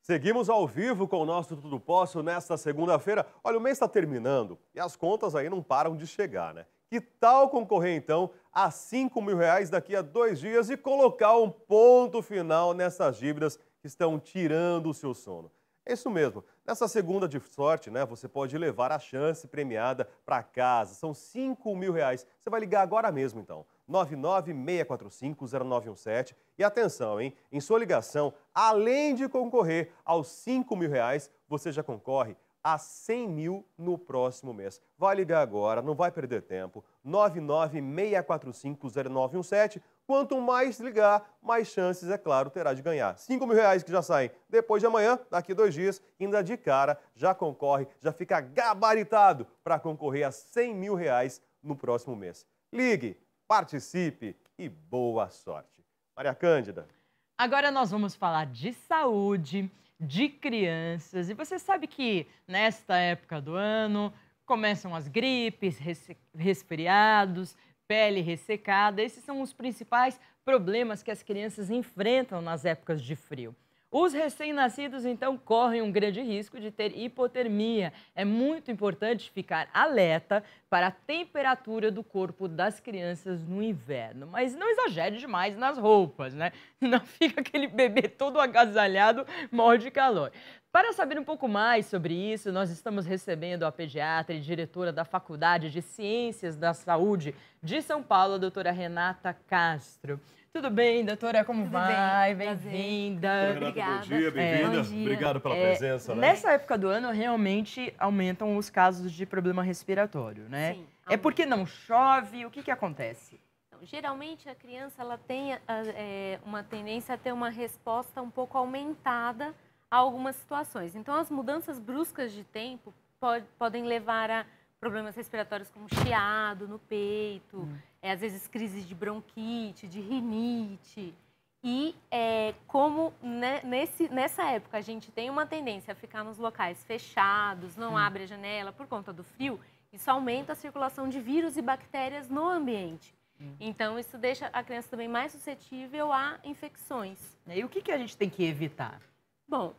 Seguimos ao vivo com o nosso Tudo Posso nesta segunda-feira. Olha, o mês está terminando e as contas aí não param de chegar, né? Que tal concorrer, então, a R$ 5.000 daqui a 2 dias e colocar um ponto final nessas dívidas que estão tirando o seu sono? É isso mesmo. Nessa segunda de sorte, né, você pode levar a chance premiada para casa. São R$ 5.000. Você vai ligar agora mesmo, então. 996450917. E atenção, hein? Em sua ligação, além de concorrer aos R$ 5.000, você já concorre a 100 mil no próximo mês. Vai ligar agora, não vai perder tempo. 996450917. Quanto mais ligar, mais chances, é claro, terá de ganhar. R$ 5.000 que já saem depois de amanhã, daqui 2 dias, ainda de cara, já concorre, já fica gabaritado para concorrer a R$ 100.000 no próximo mês. Ligue, participe e boa sorte. Maria Cândida. Agora nós vamos falar de saúde, de crianças. E você sabe que nesta época do ano começam as gripes, resfriados, pele ressecada. Esses são os principais problemas que as crianças enfrentam nas épocas de frio. Os recém-nascidos, então, correm um grande risco de ter hipotermia. É muito importante ficar alerta para a temperatura do corpo das crianças no inverno. Mas não exagere demais nas roupas, né? Não fica aquele bebê todo agasalhado, morre de calor. Para saber um pouco mais sobre isso, nós estamos recebendo a pediatra e diretora da Faculdade de Ciências da Saúde de São Paulo, a doutora Renata Castro. Tudo bem, doutora? Como Tudo vai? bem, Bem-vinda. Obrigada. Bom dia, bem-vinda. Bom dia. Obrigado pela presença. Né? Nessa época do ano, realmente aumentam os casos de problema respiratório, né? Sim, É porque não chove? O que acontece? Então, geralmente, a criança ela tem uma tendência a ter uma resposta um pouco aumentada a algumas situações. Então, as mudanças bruscas de tempo podem levar a problemas respiratórios como chiado no peito, às vezes crises de bronquite, de rinite. E como nessa época a gente tem uma tendência a ficar nos locais fechados, não abre a janela por conta do frio, isso aumenta a circulação de vírus e bactérias no ambiente. Então, isso deixa a criança também mais suscetível a infecções. E o que a gente tem que evitar? Bom,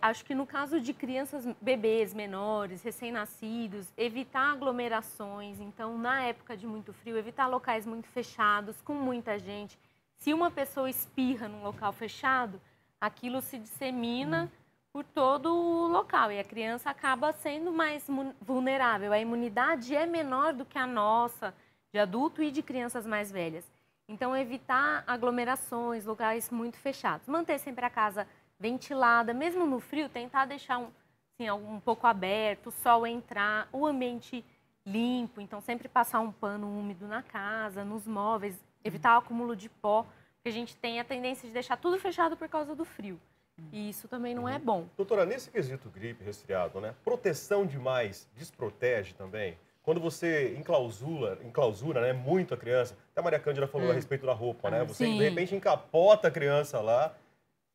acho que no caso de crianças, bebês menores, recém-nascidos, evitar aglomerações. Então, na época de muito frio, evitar locais muito fechados, com muita gente. Se uma pessoa espirra num local fechado, aquilo se dissemina por todo o local e a criança acaba sendo mais vulnerável. A imunidade é menor do que a nossa, de adulto e de crianças mais velhas. Então, evitar aglomerações, locais muito fechados. Manter sempre a casa ventilada, mesmo no frio, tentar deixar um pouco aberto, o sol entrar, o ambiente limpo. Então, sempre passar um pano úmido na casa, nos móveis, evitar o acúmulo de pó, porque a gente tem a tendência de deixar tudo fechado por causa do frio. E isso também não é bom. Doutora, nesse quesito gripe, resfriado, né? Proteção demais desprotege também? Quando você enclausura, né, muito a criança, até a Maria Cândida falou a respeito da roupa, né? Você, Sim. de repente, encapota a criança lá.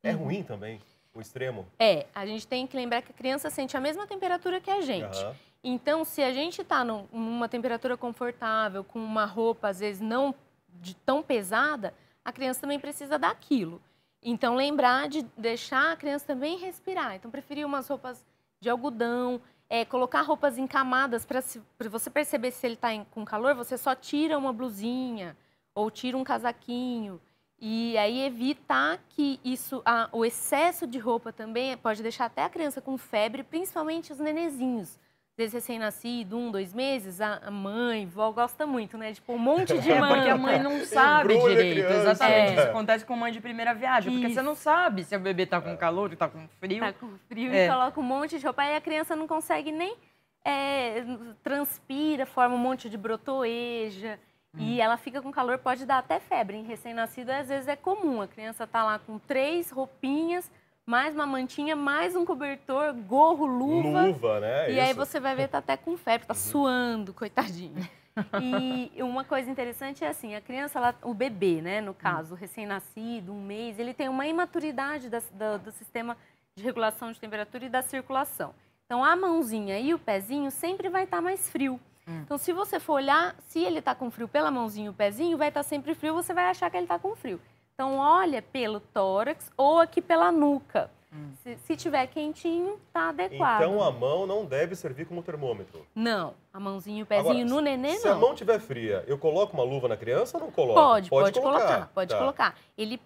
É ruim também, o extremo? A gente tem que lembrar que a criança sente a mesma temperatura que a gente. Então, se a gente está numa temperatura confortável, com uma roupa, às vezes, não tão pesada, a criança também precisa daquilo. Então, lembrar de deixar a criança também respirar. Então, preferir umas roupas de algodão, colocar roupas em camadas para você perceber se ele está com calor, você só tira uma blusinha ou tira um casaquinho. E aí evitar que o excesso de roupa também pode deixar até a criança com febre, principalmente os nenezinhos. Às vezes recém-nascido, 1, 2 meses, a mãe, a vó gosta muito, né? De pôr um monte de manta. Porque a mãe não sabe Embrulha a direito. criança. Exatamente. Isso acontece com mãe de primeira viagem. Porque Isso. você não sabe se o bebê tá com calor ou tá com frio. Tá com frio e coloca um monte de roupa. Aí a criança não consegue nem transpira, forma um monte de brotoeja. E ela fica com calor, pode dar até febre. Em recém-nascido, às vezes é comum. A criança tá lá com 3 roupinhas, mais uma mantinha, mais um cobertor, gorro, luva. Luva, né? E aí você vai ver, tá até com febre, tá suando, coitadinho. E uma coisa interessante é assim, a criança, o bebê, né, no caso, recém-nascido, 1 mês, ele tem uma imaturidade do sistema de regulação de temperatura e da circulação. Então, a mãozinha e o pezinho sempre vai estar mais frio. Então, se você for olhar, se ele está com frio pela mãozinha e o pezinho, vai estar sempre frio, você vai achar que ele está com frio. Então, olha pelo tórax ou aqui pela nuca. Se tiver quentinho, tá adequado. Então a mão não deve servir como termômetro? Não, a mãozinha e o pezinho Agora, no nenê, se não. a mão estiver fria, eu coloco uma luva na criança ou não coloco? Pode colocar. Pode Tá. colocar.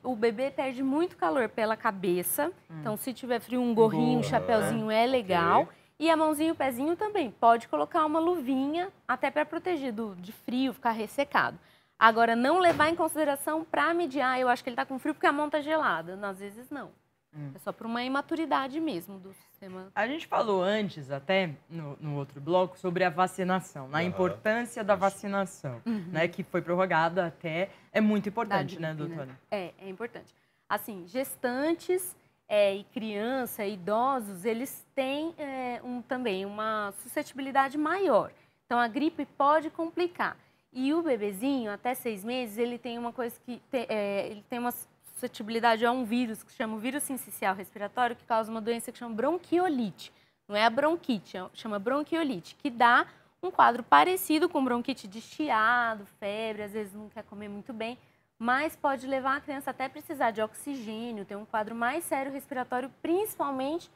O bebê perde muito calor pela cabeça, então se tiver frio, um gorrinho, um chapéuzinho é legal. Ok. E a mãozinha e o pezinho também. Pode colocar uma luvinha, até para proteger de frio, ficar ressecado. Agora, não levar em consideração para medir, eu acho que ele tá com frio porque a mão tá gelada. Às vezes, não. É só por uma imaturidade mesmo do sistema. A gente falou antes, até no outro bloco, sobre a vacinação, a importância da vacinação, né? Que foi prorrogada até. É muito importante, né, doutora? É importante. Assim, gestantes e criança, idosos, eles têm também uma suscetibilidade maior. Então, a gripe pode complicar. E o bebezinho, até 6 meses, ele tem uma coisa que... ele tem uma suscetibilidade a um vírus, que chama o vírus sincicial respiratório, que causa uma doença que chama bronquiolite. Não é a bronquite, chama bronquiolite, que dá um quadro parecido com bronquite de chiado, febre, às vezes não quer comer muito bem, mas pode levar a criança até precisar de oxigênio, ter um quadro mais sério respiratório, principalmente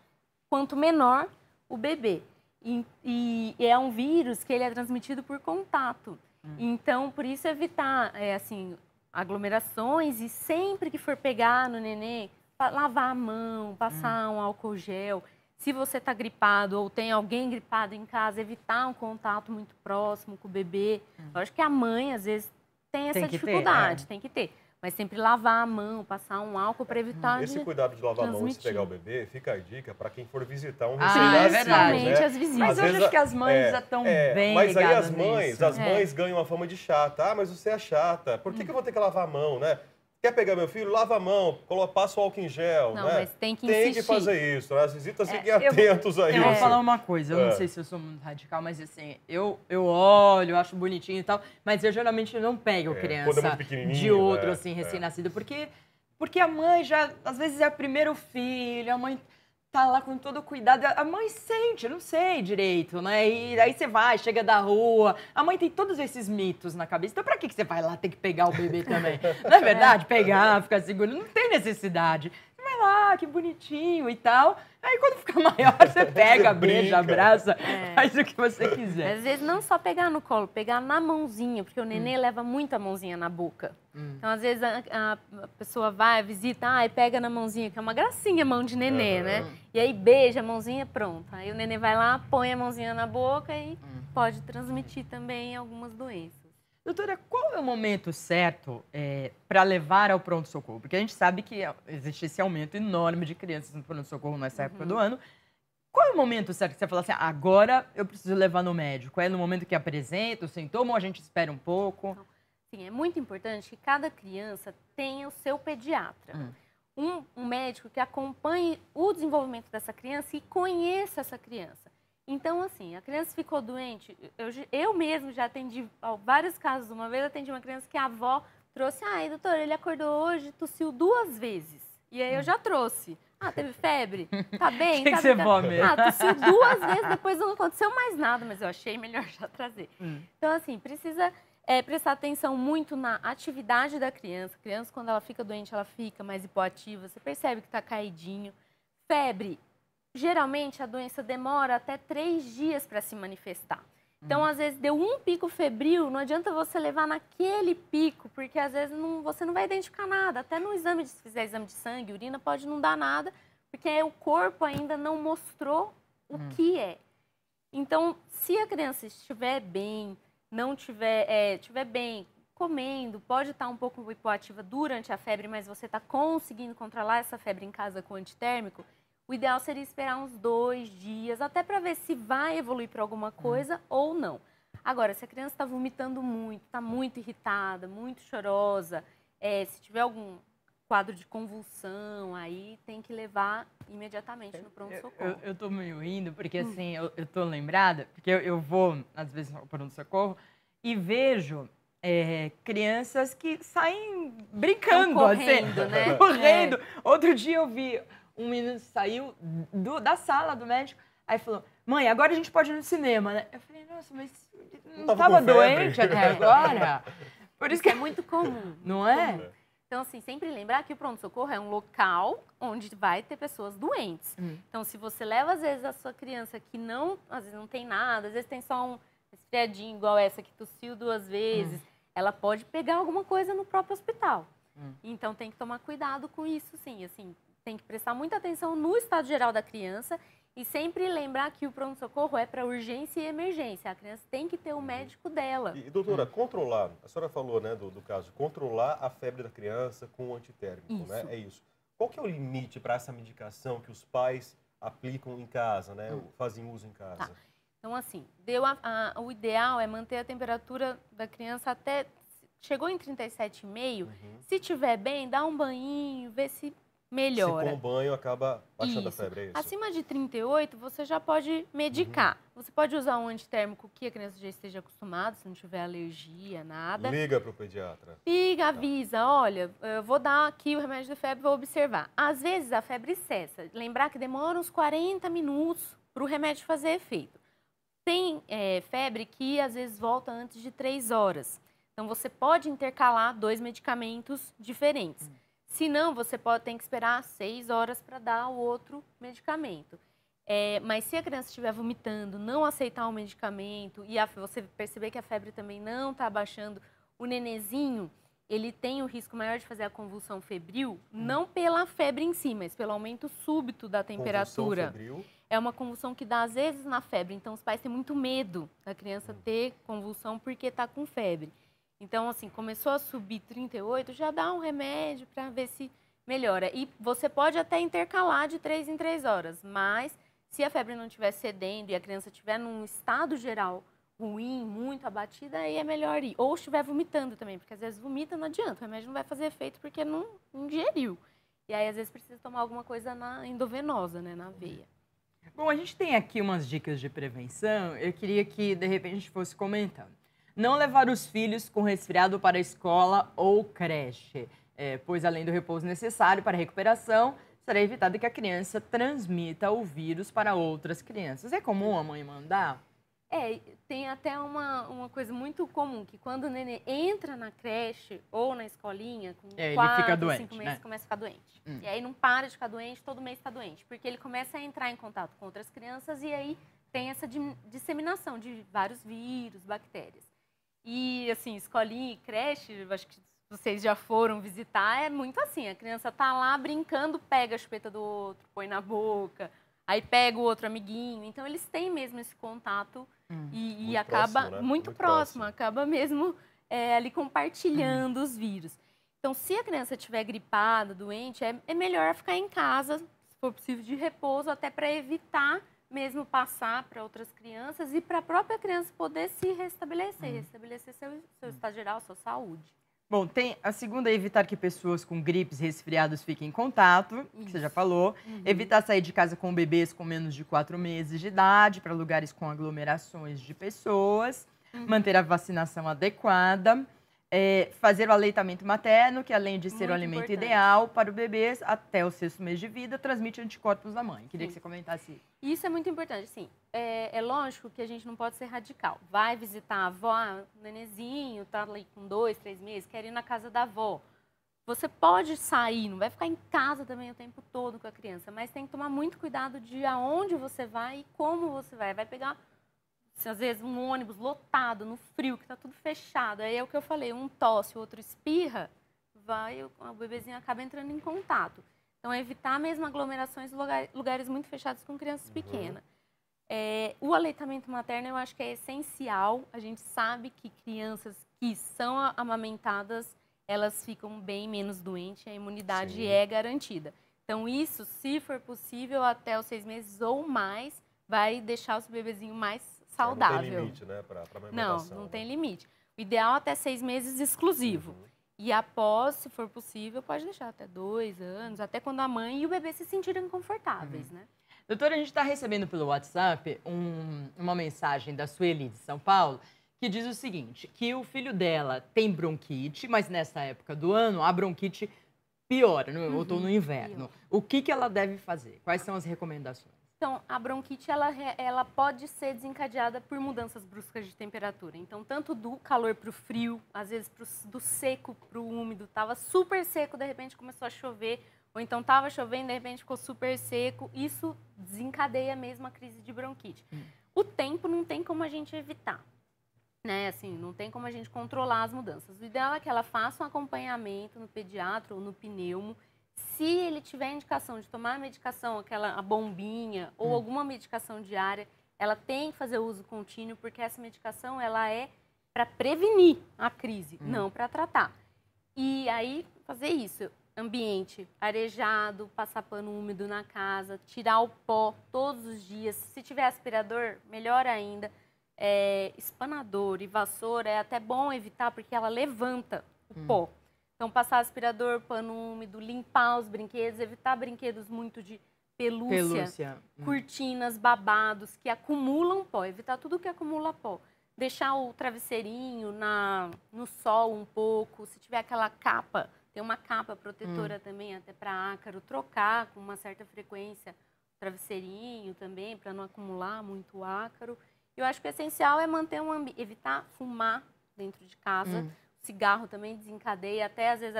quanto menor o bebê. E é um vírus que ele é transmitido por contato. Então, por isso, evitar, aglomerações e sempre que for pegar no nenê, lavar a mão, passar um álcool gel. Se você está gripado ou tem alguém gripado em casa, evitar um contato muito próximo com o bebê. Eu acho que a mãe, às vezes, tem essa dificuldade, tem que ter. Mas sempre lavar a mão, passar um álcool para evitar Esse cuidado de lavar a mão antes de pegar o bebê, fica a dica para quem for visitar um recém-nascido, né? as visitas. Mas eu acho que as mães já estão bem mas aí ligadas as mães ganham a fama de chata. Ah, mas você é chata. Por que eu vou ter que lavar a mão, né? Quer pegar meu filho? Lava a mão, passa o álcool em gel, não, né? Mas tem que insistir. Tem que fazer isso, né? As visitas fiquem atentos a isso. Eu vou falar uma coisa, eu não sei se eu sou muito radical, mas assim, eu olho, acho bonitinho e tal, mas eu geralmente não pego criança de outro, assim, recém-nascido, porque a mãe já, às vezes é o primeiro filho, a mãe tá lá com todo cuidado, a mãe sente, eu não sei direito, né? E aí você vai, chega da rua, a mãe tem todos esses mitos na cabeça, então pra que você vai lá ter que pegar o bebê também? Não é verdade? Pegar, ficar seguro, não tem necessidade. Você vai lá, que bonitinho e tal, aí quando fica maior você pega, beija, abraça, faz o que você quiser. Às vezes não só pegar no colo, pegar na mãozinha, porque o nenê leva muito a mãozinha na boca. Então, às vezes, a pessoa vai, visita, e pega na mãozinha, que é uma gracinha a mão de nenê, né? E aí beija a mãozinha, pronto. Aí o nenê vai lá, põe a mãozinha na boca e pode transmitir também algumas doenças. Doutora, qual é o momento certo para levar ao pronto-socorro? Porque a gente sabe que existe esse aumento enorme de crianças no pronto-socorro nessa época do ano. Qual é o momento certo que você fala assim, agora eu preciso levar no médico? É no momento que apresenta o sintoma ou a gente espera um pouco? Sim, é muito importante que cada criança tenha o seu pediatra. Um médico que acompanhe o desenvolvimento dessa criança e conheça essa criança. Então, assim, a criança ficou doente, eu mesmo já atendi vários casos. Uma vez eu atendi uma criança que a avó trouxe, doutora, ele acordou hoje, tossiu 2 vezes. E aí eu já trouxe. Teve febre? Tá bem? Tem que ser vó mesmo. Tossiu 2 vezes, depois não aconteceu mais nada, mas eu achei melhor já trazer. Então, assim, precisa prestar atenção muito na atividade da criança. A criança, quando ela fica doente, ela fica mais hipoativa, você percebe que tá caidinho. Febre. Geralmente, a doença demora até 3 dias para se manifestar. Então, às vezes, deu um pico febril, não adianta você levar naquele pico, porque às vezes você não vai identificar nada. Até no exame, se fizer exame de sangue, urina, pode não dar nada, porque o corpo ainda não mostrou o que é. Então, se a criança estiver bem, não estiver bem, comendo, pode estar um pouco hipoativa durante a febre, mas você está conseguindo controlar essa febre em casa com antitérmico, o ideal seria esperar uns 2 dias, até para ver se vai evoluir para alguma coisa ou não. Agora, se a criança está vomitando muito, está muito irritada, muito chorosa, se tiver algum quadro de convulsão, aí tem que levar imediatamente no pronto-socorro. Eu tô meio rindo, porque assim, eu tô lembrada, porque eu vou, às vezes, ao pronto-socorro e vejo crianças que saem brincando, correndo, assim, né? Correndo. Outro dia eu vi um menino saiu da sala do médico, aí falou, mãe, agora a gente pode ir no cinema, né? Eu falei, nossa, mas não estava doente até agora? Por isso que é muito comum. Não é? Então, assim, sempre lembrar que o pronto-socorro é um local onde vai ter pessoas doentes. Então, se você leva, às vezes, a sua criança que não, às vezes não tem nada, às vezes tem só um resfriadinho igual essa que tossiu 2 vezes, ela pode pegar alguma coisa no próprio hospital. Então, tem que tomar cuidado com isso, sim. Assim, tem que prestar muita atenção no estado geral da criança e sempre lembrar que o pronto-socorro é para urgência e emergência. A criança tem que ter o médico dela. E, doutora, controlar, a senhora falou, né, do caso, controlar a febre da criança com o antitérmico, Isso. né? É isso. Qual que é o limite para essa medicação que os pais aplicam em casa, né? Fazem uso em casa? Tá. Então, assim, o ideal é manter a temperatura da criança até... Chegou em 37,5, se tiver bem, dá um banhinho, vê se melhora. Se com o banho acaba baixando Isso. a febre, é isso? Acima de 38, você já pode medicar. Você pode usar um antitérmico que a criança já esteja acostumada, se não tiver alergia, nada. Liga para o pediatra. Liga, avisa, olha, eu vou dar aqui o remédio de febre, vou observar. Às vezes a febre cessa. Lembrar que demora uns 40 minutos para o remédio fazer efeito. Tem febre que às vezes volta antes de 3 horas. Então você pode intercalar 2 medicamentos diferentes. Se não, você tem que esperar 6 horas para dar o outro medicamento. Mas se a criança estiver vomitando, não aceitar o medicamento e você perceber que a febre também não está abaixando, o nenezinho, ele tem o risco maior de fazer a convulsão febril, não pela febre em si, mas pelo aumento súbito da temperatura. Convulsão febril. É uma convulsão que dá às vezes na febre, então os pais têm muito medo da criança ter convulsão porque está com febre. Então, assim, começou a subir 38, já dá um remédio para ver se melhora. E você pode até intercalar de 3 em 3 horas, mas se a febre não estiver cedendo e a criança estiver num estado geral ruim, muito abatida, aí é melhor ir. Ou estiver vomitando também, porque às vezes vomita, não adianta, o remédio não vai fazer efeito porque não ingeriu. E aí, às vezes, precisa tomar alguma coisa endovenosa, né, na veia. Bom, a gente tem aqui umas dicas de prevenção, eu queria que, de repente, a gente fosse comentando. Não levar os filhos com resfriado para a escola ou creche, pois além do repouso necessário para a recuperação, será evitado que a criança transmita o vírus para outras crianças. É comum a mãe mandar? Tem até uma coisa muito comum, que quando o nenê entra na creche ou na escolinha, com 4, 5 meses, começa a ficar doente. E aí não para de ficar doente, todo mês está doente, porque ele começa a entrar em contato com outras crianças e aí tem essa disseminação de vários vírus, bactérias. E, assim, escolinha e creche, acho que vocês já foram visitar, é muito assim. A criança tá lá brincando, pega a chupeta do outro, põe na boca, aí pega o outro amiguinho. Então, eles têm mesmo esse contato e acaba próximo, né? muito próximo, acaba mesmo ali compartilhando os vírus. Então, se a criança estiver gripada, doente, é melhor ficar em casa, se for possível, de repouso, até para evitar mesmo passar para outras crianças e para a própria criança poder se restabelecer, seu estado geral, sua saúde. Bom, tem a segunda é evitar que pessoas com gripes e resfriados fiquem em contato, que você já falou. Evitar sair de casa com bebês com menos de 4 meses de idade, para lugares com aglomerações de pessoas. Manter a vacinação adequada. Fazer o aleitamento materno, que além de ser o alimento ideal para o bebê até o 6º mês de vida, transmite anticorpos da mãe. Queria que você comentasse. Isso é muito importante, sim. É lógico que a gente não pode ser radical. Vai visitar a avó, o nenezinho, tá ali com 2, 3 meses, quer ir na casa da avó. Você pode sair, não vai ficar em casa também o tempo todo com a criança, mas tem que tomar muito cuidado de aonde você vai e como você vai. Vai pegar, às vezes, um ônibus lotado, no frio, que tá tudo fechado. Aí é o que eu falei, um tosse, o outro espirra, o bebezinho acaba entrando em contato. Então, evitar mesmo aglomerações em lugares muito fechados com crianças pequenas. O aleitamento materno, eu acho que é essencial. A gente sabe que crianças que são amamentadas, elas ficam bem menos doentes, a imunidade é garantida. Então, isso, se for possível, até os 6 meses ou mais, vai deixar o seu bebezinho mais saudável. Não tem limite, né, para amamentação. Não tem limite. O ideal é até 6 meses exclusivo. E após, se for possível, pode deixar até 2 anos, até quando a mãe e o bebê se sentirem confortáveis, né? Doutora, a gente está recebendo pelo WhatsApp uma mensagem da Sueli de São Paulo, que diz o seguinte, que o filho dela tem bronquite, mas nessa época do ano a bronquite piora, no outono e no inverno. O que ela deve fazer? Quais são as recomendações? Então, a bronquite, ela pode ser desencadeada por mudanças bruscas de temperatura. Então, tanto do calor para o frio, às vezes do seco para o úmido. Estava super seco, de repente começou a chover. Ou então estava chovendo, de repente ficou super seco. Isso desencadeia mesmo a crise de bronquite. O tempo não tem como a gente evitar, né? Assim, não tem como a gente controlar as mudanças. O ideal é que ela faça um acompanhamento no pediatra ou no pneumo. Se ele tiver indicação de tomar a medicação, a bombinha ou alguma medicação diária, ela tem que fazer uso contínuo, porque essa medicação ela é para prevenir a crise, não para tratar. E aí, fazer isso. Ambiente arejado, passar pano úmido na casa, tirar o pó todos os dias. Se tiver aspirador, melhor ainda. Espanador e vassoura é até bom evitar, porque ela levanta o pó. Então, passar aspirador, pano úmido, limpar os brinquedos, evitar brinquedos muito de pelúcia. Cortinas, babados, que acumulam pó, evitar tudo que acumula pó. Deixar o travesseirinho no sol um pouco, se tiver aquela capa, tem uma capa protetora também, até para ácaro, trocar com uma certa frequência o travesseirinho também, para não acumular muito ácaro. Eu acho que o essencial é manter evitar fumar dentro de casa. Cigarro também desencadeia, até às vezes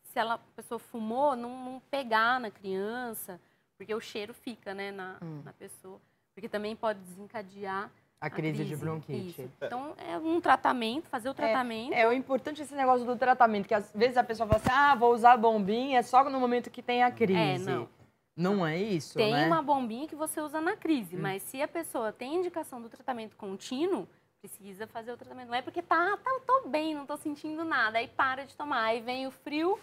se a pessoa fumou, não pegar na criança, porque o cheiro fica, né, na pessoa. Porque também pode desencadear a crise de bronquite. Isso. Então, é um tratamento, fazer o tratamento. O importante é esse negócio do tratamento, que às vezes a pessoa fala assim, vou usar a bombinha só no momento que tem a crise. Não é isso, tem, né? Tem uma bombinha que você usa na crise, mas se a pessoa tem indicação do tratamento contínuo, precisa fazer o tratamento. Não é porque tô bem, não tô sentindo nada. Aí para de tomar. Aí vem o frio,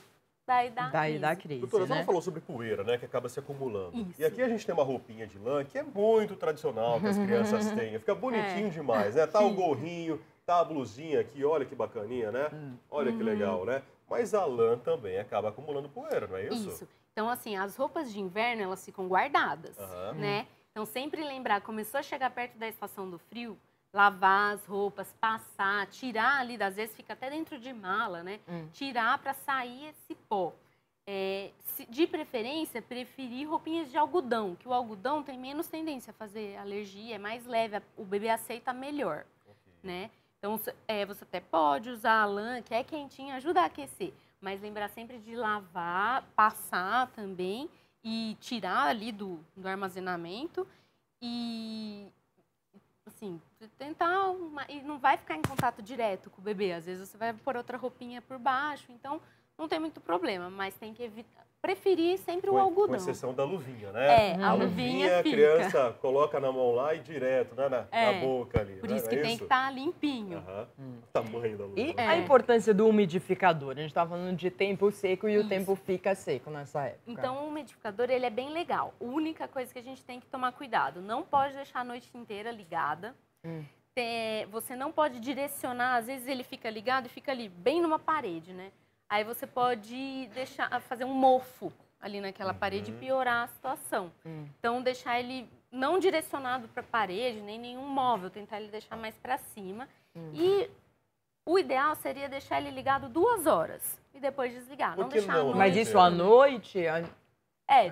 daí dá crise. Doutora, né? você falou sobre poeira, né? Que acaba se acumulando. Isso. E aqui a gente tem uma roupinha de lã que é muito tradicional que as crianças têm. Fica bonitinho demais, né? Tá o gorrinho, tá a blusinha aqui, olha que bacaninha, né? Olha que legal, né? Mas a lã também acaba acumulando poeira, não é isso? Isso. Então, assim, as roupas de inverno, elas ficam guardadas, né? Então, sempre lembrar, começou a chegar perto da estação do frio, lavar as roupas, passar, tirar ali, às vezes fica até dentro de mala, né? Tirar para sair esse pó. De preferência, preferir roupinhas de algodão, que o algodão tem menos tendência a fazer alergia, é mais leve, o bebê aceita melhor, né? Então, você até pode usar a lã, que é quentinha, ajuda a aquecer, mas lembrar sempre de lavar, passar também e tirar ali do armazenamento e... assim, tentar e não vai ficar em contato direto com o bebê. Às vezes você vai pôr outra roupinha por baixo, então não tem muito problema, mas tem que evitar, preferir sempre o algodão. Com exceção da luvinha, né? A luvinha a criança coloca na mão lá e direto, né, na boca ali. Por isso que tem que estar limpinho. O tamanho da luvinha. E a importância do umidificador? A gente estava falando de tempo seco e o tempo fica seco nessa época. Então, o umidificador, ele é bem legal. A única coisa que a gente tem que tomar cuidado, não pode deixar a noite inteira ligada. Você não pode direcionar, às vezes ele fica ligado e fica ali, bem numa parede, né? Aí você pode fazer um mofo ali naquela parede e piorar a situação. Então, deixar ele não direcionado para a parede, nem nenhum móvel, tentar ele deixar mais para cima. E o ideal seria deixar ele ligado 2 horas e depois desligar. Não deixar à noite. Mas isso à noite?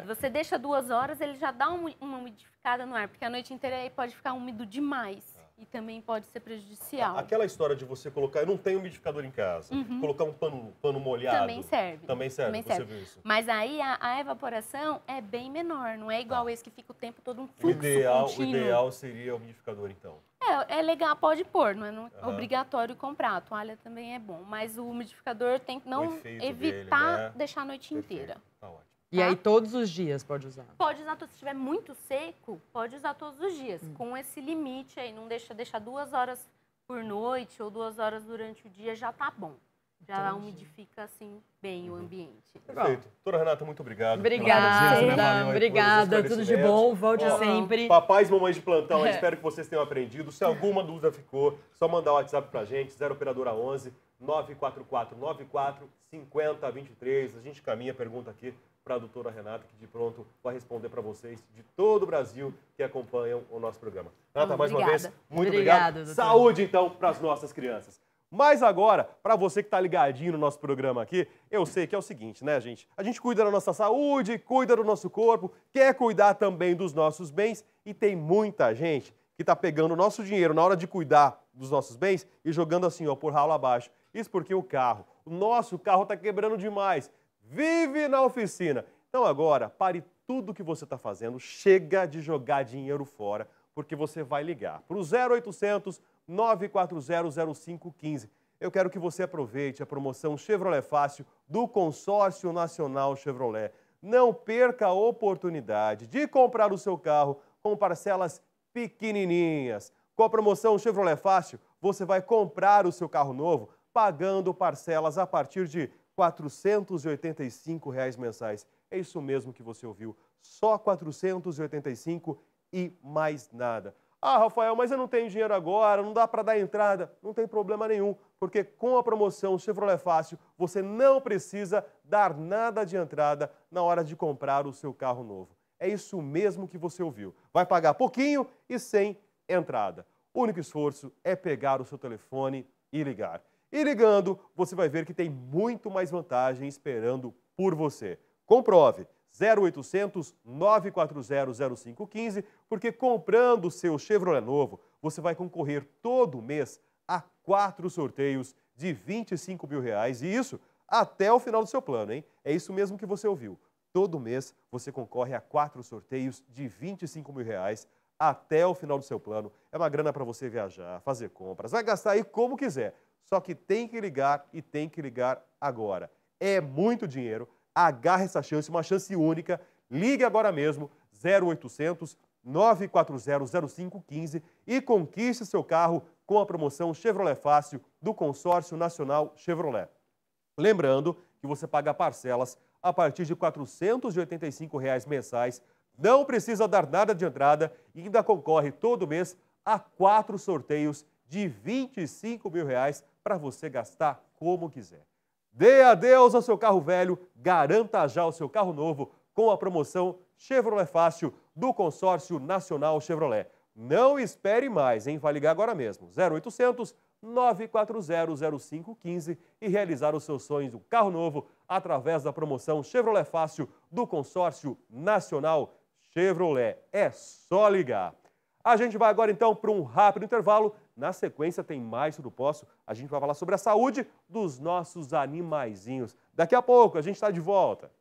Você deixa 2 horas, ele já dá uma umidificada no ar, porque a noite inteira aí pode ficar úmido demais. E também pode ser prejudicial. Aquela história de você colocar... Eu não tenho umidificador em casa. Colocar um pano molhado. Também serve. Você viu isso? Mas aí a evaporação é bem menor. Não é igual esse que fica o tempo todo um fluxo contínuo. O ideal seria o umidificador, então. É legal, pode pôr. Não é obrigatório comprar. A toalha também é bom. Mas o umidificador tem que não evitar dele, né? deixar a noite inteira. Tá ótimo. E aí todos os dias pode usar? Pode usar, se estiver muito seco, pode usar todos os dias. Com esse limite aí, não deixar 2 horas por noite ou 2 horas durante o dia, já tá bom. Já umidifica, assim, bem o ambiente. Perfeito. Doutora Renata, muito obrigado. Obrigada, tudo de bom, volte sempre. Papais e mamães de plantão, espero que vocês tenham aprendido. Se alguma dúvida ficou, só mandar o WhatsApp pra gente, 0 operadora 11 944 94 50 23. A gente caminha a pergunta aqui para a doutora Renata, que de pronto vai responder para vocês de todo o Brasil que acompanham o nosso programa. Renata, mais uma vez, muito obrigado. Doutora. Saúde, então, para as nossas crianças. Mas agora, para você que está ligadinho no nosso programa aqui, eu sei que é o seguinte, né, gente? A gente cuida da nossa saúde, cuida do nosso corpo, quer cuidar também dos nossos bens e tem muita gente que está pegando o nosso dinheiro na hora de cuidar dos nossos bens e jogando assim, ó, por ralo abaixo. Isso porque o nosso carro está quebrando demais, vive na oficina. Então agora, pare tudo que você está fazendo, chega de jogar dinheiro fora, porque você vai ligar para o 0800 940 0515. Eu quero que você aproveite a promoção Chevrolet Fácil do Consórcio Nacional Chevrolet. Não perca a oportunidade de comprar o seu carro com parcelas pequenininhas. Com a promoção Chevrolet Fácil, você vai comprar o seu carro novo pagando parcelas a partir de R$ 485 mensais. É isso mesmo que você ouviu, só R$ 485 e mais nada. Ah, Rafael, mas eu não tenho dinheiro agora, não dá para dar entrada. Não tem problema nenhum, porque com a promoção Chevrolet Fácil, você não precisa dar nada de entrada na hora de comprar o seu carro novo. É isso mesmo que você ouviu. Vai pagar pouquinho e sem entrada. O único esforço é pegar o seu telefone e ligar. E ligando, você vai ver que tem muito mais vantagem esperando por você. Comprove. 0800 940 0515, porque comprando o seu Chevrolet novo, você vai concorrer todo mês a 4 sorteios de R$ 25 mil, e isso até o final do seu plano, hein? É isso mesmo que você ouviu. Todo mês você concorre a 4 sorteios de R$ 25 mil até o final do seu plano. É uma grana para você viajar, fazer compras, vai gastar aí como quiser. Só que tem que ligar e tem que ligar agora. É muito dinheiro. Agarre essa chance, uma chance única. Ligue agora mesmo, 0800 940 0515 e conquiste seu carro com a promoção Chevrolet Fácil do Consórcio Nacional Chevrolet. Lembrando que você paga parcelas a partir de R$ 485 mensais, não precisa dar nada de entrada e ainda concorre todo mês a 4 sorteios de R$ 25 mil para você gastar como quiser. Dê adeus ao seu carro velho, garanta já o seu carro novo com a promoção Chevrolet Fácil do Consórcio Nacional Chevrolet. Não espere mais, hein? Vai ligar agora mesmo, 0800 940 0515 e realizar os seus sonhos do carro novo através da promoção Chevrolet Fácil do Consórcio Nacional Chevrolet. É só ligar. A gente vai agora então para um rápido intervalo. Na sequência tem mais Tudo Posso. A gente vai falar sobre a saúde dos nossos animaizinhos. Daqui a pouco a gente está de volta.